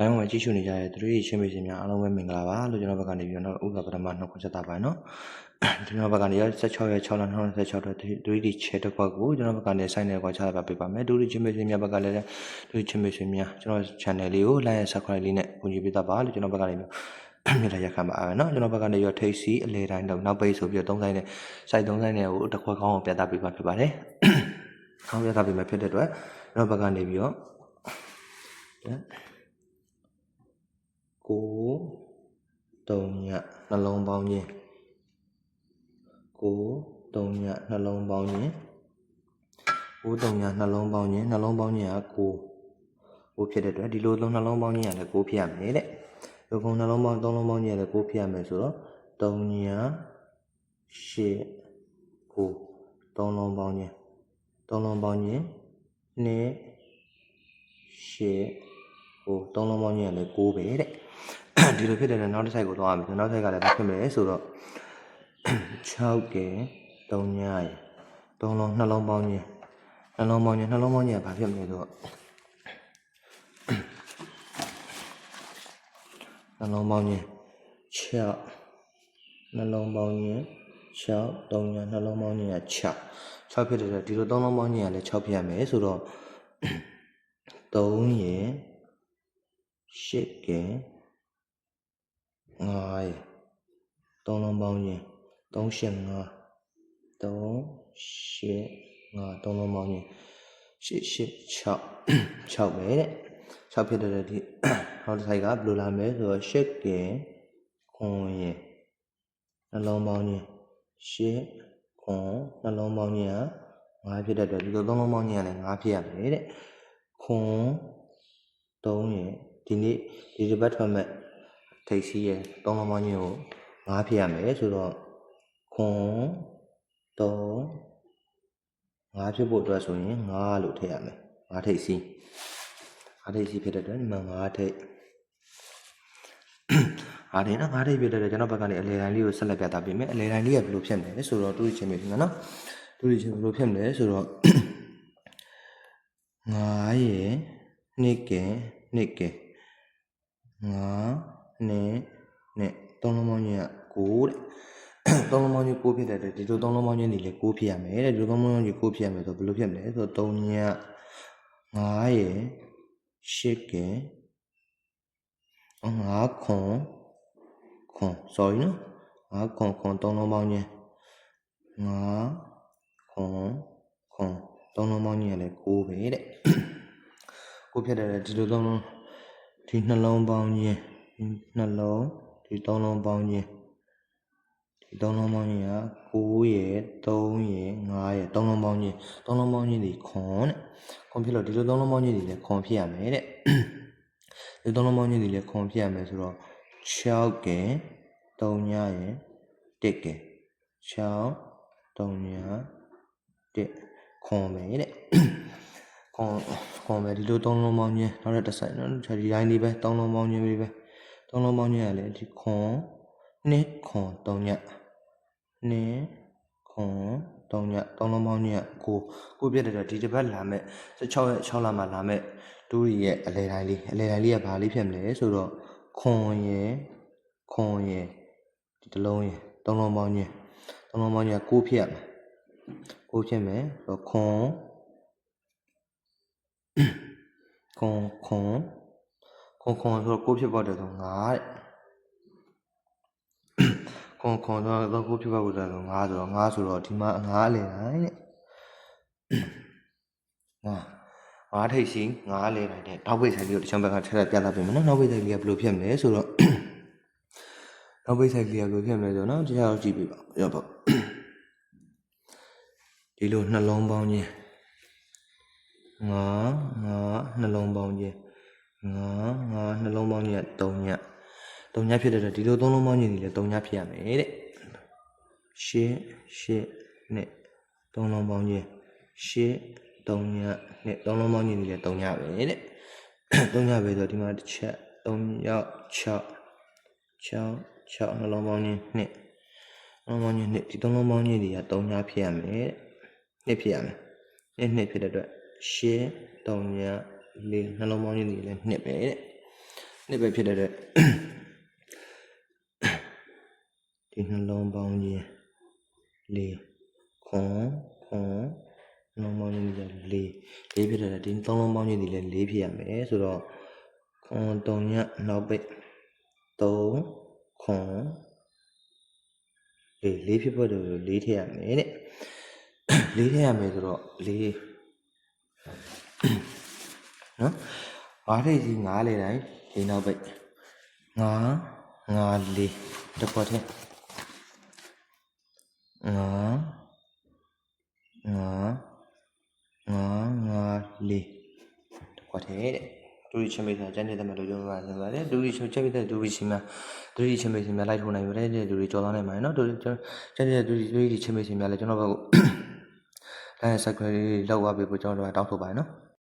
Live မှာကြည့်ရှုနေကြတဲ့သူတွေချင်းမေချင်းများအားလုံးပဲမင်္ဂလာပါလို့ကျွန်တော်ဘက်ကနေပြီးတော့ဥပဒေပထမနှုတ်ခွန်းဆက်တာပါနော်ကျွန်တော်ဘက်ကနေ16ရက်6လ2026တဲ့3D ချဲတစ်ခွက်ကိုကျွန်တော်ဘက်ကနေစိုင်းနေကွာချတာပေးပါမယ်သူတွေချင်းမေချင်းများဘက်ကလည်းသူတွေချင်းမေချင်းများကျွန်တော် channel လေးကို like and subscribe လေးနဲ့ဝင်ကြည့်ပေးတာပါလို့ကျွန်တော်ဘက်ကနေမြေလာရက်ခံပါမယ်နော်ကျွန်တော်ဘက်ကနေထိတ်စီအလေတိုင်းတော့နောက်ပိတ်ဆိုပြီးတော့3ဆိုင်နဲ့ site 3ဆိုင်နဲ့ကိုတစ်ခွက်ကောင်းအောင်ပြသပေးပါဖြစ်ပါတယ်ခေါင်းပြသပေးမယ်ဖြစ်တဲ့အတွက်ကျွန်တော်ဘက်ကနေပြီးတော့ကို3ညနှလုံးပေါင်းခြင်းကို3ညနှလုံးပေါင်းခြင်းကို3ညနှလုံးပေါင်းခြင်းနှလုံးပေါင်းခြင်းကကိုဖြစ်တဲ့အတွက်ဒီလိုနှလုံးပေါင်းခြင်းကလည်းကိုဖြစ်ရမယ်တဲ့ဒီကုန်းနှလုံးပေါင်း3လုံးပေါင်းခြင်းကလည်းကိုဖြစ်ရမယ်ဆိုတော့3ည8ကို3လုံးပေါင်းခြင်း3လုံးပေါင်းခြင်း2 8ကို3လုံးပေါင်းခြင်းကလည်း9ပဲတဲ့ဒီလိုဖြစ်တဲ့နောက်တစ်ဆိုင်ကိုသွားရမယ်နောက်ဆိုင်ကလည်းဘာဖြစ်မလဲဆိုတော့6က3ညရ3လုံးနှလုံးပေါင်းခြင်းနှလုံးပေါင်းခြင်းကဘာဖြစ်မလဲဆိုတော့နှလုံးပေါင်းခြင်း6နှလုံးပေါင်းခြင်း6 3ညနှလုံးပေါင်းခြင်းက6ဖြစ်တဲ့ဒီလို3လုံးပေါင်းခြင်းကလည်း6ဖြစ်ရမယ်ဆိုတော့3ရ8က9ရ3လုံးပေါင်းခြင်း3 8 5 3 8 5 3လုံးပေါင်းခြင်း8 6ပဲတဲ့6ဖြစ်တဲ့ဒီနောက်တစ်ဆိုင်ကဘယ်လိုလာမလဲဆိုတော့8က9ရနှလုံးပေါင်းခြင်း8 9နှလုံးပေါင်းခြင်းက5ဖြစ်တဲ့အတွက်ဒီလို3လုံးပေါင်းခြင်းကလည်း5ဖြစ်ရမယ်တဲ့ခွန်3ရဒီနေ့ဒီတစ်ပတ်ထွက်မဲ့ထိတ်စီးရ3လုံးပေါင်းခြင်းကို5ဖြစ်ရမယ်ဆိုတော့ခွန်3 5ဖြစ်ဖို့အတွက်ဆိုရင်5လို့ထည့်ရမယ်5ထိတ်စီးဖြစ်တဲ့အတွက်ဒီမှာ5ထိတ်5ထိတ်နော်5ထိတ်ဖြစ်တဲ့အတွက်ကျွန်တော်ဘက်ကနေအလေတိုင်းလေးကိုဆက်လက်ပြသပေးမယ်အလေတိုင်းလေးကဘယ်လိုဖြစ်မလဲဆိုတော့တူးချင်းပြီနော်တူးချင်းဘယ်လိုဖြစ်မလဲဆိုတော့9ရ2က2က9နဲ့3လုံးပေါင်းခြင်းက9တဲ့3လုံးပေါင်းခြင်း9ဖြစ်တဲ့အတွက်ဒီလို3လုံးပေါင်းခြင်းတွေလည်း9ဖြစ်ရမယ်တဲ့ဒီလို3လုံးပေါင်းခြင်း9ဖြစ်ရမယ်ဆိုဘယ်လိုဖြစ်မလဲဆိုတော့3ည9ရ8က9ခွန် sorry နော်9ခွန်3လုံးပေါင်းခြင်း9ခွန်3လုံးပေါင်းခြင်းကလည်း9ပဲတဲ့9ဖြစ်တဲ့ဒီလို3လုံးဒီနှလုံးပေါင်းခြင်းနှလုံးဒီ3လုံးပေါင်းခြင်းဒီ3လုံးပေါင်းခြင်းက9ရ3ရ5ရ3လုံးပေါင်းခြင်း3လုံးပေါင်းခြင်းဒီခွန်တဲ့ခွန်ဖြစ်လို့ဒီလို3လုံးပေါင်းခြင်းဒီလည်းခွန်ဖြစ်ရမယ်တဲ့ဒီ3လုံးပေါင်းခြင်းဒီလည်းခွန်ဖြစ်ရမယ်ဆိုတော့6က3ညရ1က6 3ည1ခွန်ပဲတဲ့ခွန်ပဲဒီလို3လုံးပေါင်းခြင်းနောက်တစ်ဆိုင်နော်ဒီတိုင်းလေးပဲ3လုံးပေါင်းခြင်းပဲ3လုံးပေါင်းခြင်းကလည်းဒီခွန်2ခွန်3ည2ခွန်3ည3လုံးပေါင်းခြင်းက9ပြည့်တဲ့ဒီတစ်ပတ်လာမဲ့16ရက်6လမှာလာမဲ့တူးရဲ့အလဲတိုင်းလေးကဘာလေးဖြစ်မလဲဆိုတော့ခွန်ရဒီတစ်လုံးရ3လုံးပေါင်းခြင်းက9ဖြစ်ရမယ်9ဖြစ်မယ်ဆိုတော့ခွန်ဆိုတော့9ဖြစ်ပေါ်တယ်ဆို5တဲ့ခွန်တော့9ဖြစ်ပေါ်တယ်ဆို5ဆိုတော့ဒီမှာ5အလဲတိုင်းတဲ့5ထိပ်စီ5အလဲတိုင်းတဲ့နောက်ပိတ်ဆိုင်လေးကိုတခြားဘက်ကထည့်ပြသပေးမယ်နော်နောက်ပိတ်ဆိုင်လေးကဘယ်လိုဖြစ်မလဲဆိုတော့နောက်ပိတ်ဆိုင်လေးကဘယ်လိုဖြစ်မလဲဆိုတော့နော်တရားကြည့်ပြပါရောပေါ့ဒီလိုနှလုံးပေါင်းခြင်း9နှလုံးပေါင်းခြင်း9နှလုံးပေါင်းခြင်းက3ညဖြစ်တဲ့ဒီလို3လုံးပေါင်းခြင်းဒီလည်း3ညဖြစ်ရမယ်တဲ့8နဲ့3လုံးပေါင်းခြင်း8 3ညနဲ့3လုံးပေါင်းခြင်းဒီလည်း3ညပဲတဲ့3ညပဲဆိုဒီမှာတစ်ချက်3ရောက်6နှလုံးပေါင်းခြင်း2နှလုံးပေါင်းခြင်း2ဒီ3လုံးပေါင်းခြင်းတွေက3ညဖြစ်ရမယ်တဲ့2ဖြစ်ရမယ်2ဖြစ်တဲ့အတွက်8 3ည4နှလုံးပေါင်းခြင်းတွေလည်း2ပဲတဲ့ နှစ်ပဲဖြစ်တဲ့ဒီနှလုံးပေါင်းခြင်းလေးခွန်နှလုံးပေါင်းခြင်းလေးဖြစ်တဲ့ဒီသုံးလုံးပေါင်းခြင်းဒီလည်းလေးဖြစ်ရမယ်ဆိုတော့ခွန်3ညနောက်ပိတ်3ခွန်လေးဖြစ်ဖို့တော့လေးထည့်ရမယ်တဲ့လေးထည့်ရမယ်ဆိုတော့လေးနော်5ထိပ်စီ9လေတိုင်းဒီနောက်ပိတ်9လေးတစ်ခွက်ထည့်9လေးတစ်ခွက်ထည့်တဲ့ဒူရီချင်းမိတ်ဆာကျန်တဲ့မှာလို့ပြောမှာဆိုပါတယ်ဒူရီချင်းမိတ်ဒူရီချင်းများလိုက်ထိုးနိုင်ပါတယ်ဒူရီကြော်သွားနိုင်ပါတယ်နော်ဒူရီကျန်တဲ့ဒူရီချင်းမိတ်များလည်းကျွန်တော်ဘက်ကို တိုင်း subscribe လောက်ပါပေးဖို့ကျွန်တော်တို့တောင်းဆိုပါတယ်နော်